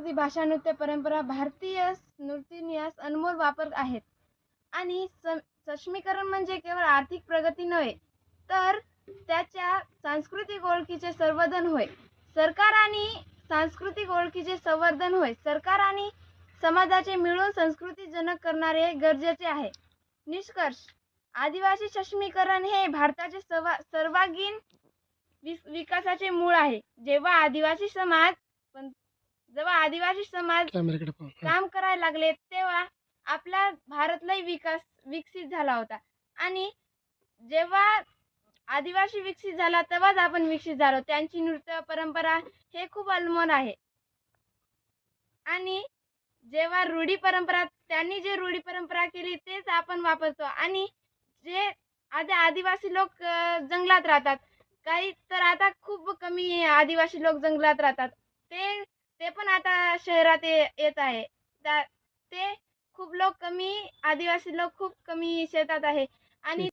संस्कृती, भाषा, नृत्य परंपरा भारतीय नृत्यन्यास अनमोल वापर आहेत. आणि सक्षमीकरण म्हणजे केवळ आर्थिक प्रगती नव्हे, तर त्याच्या सांस्कृतिक ओळखीचे संवर्धन होय. सरकार आणि समाजाचे मिळून संस्कृतीजनक करणारे गरजेचे आहे. निष्कर्ष: आदिवासी सक्षमीकरण हे भारताचे सर्वांगीण विकासाचे मूळ आहे. जेव्हा आदिवासी समाज काम करायला लागले, तेव्हा आपला भारत लय विकसित झाला होता. आणि जेव्हा आदिवासी विकसित झाला, तेव्हाच आपण विकसित झालो. त्यांची नृत्य परंपरा हे खूप अनमोल आहे. आणि जेव्हा त्यांनी जे रूढी परंपरा केली, तेच आपण वापरतो. आणि जे आदिवासी लोक जंगलात राहतात, काही तर आता खूप कमी आदिवासी लोक जंगलात राहतात. ते पण आता शहरात येत आहे. ते खूप लोक कमी, आदिवासी लोक खूप कमी शेतात आहे. आणि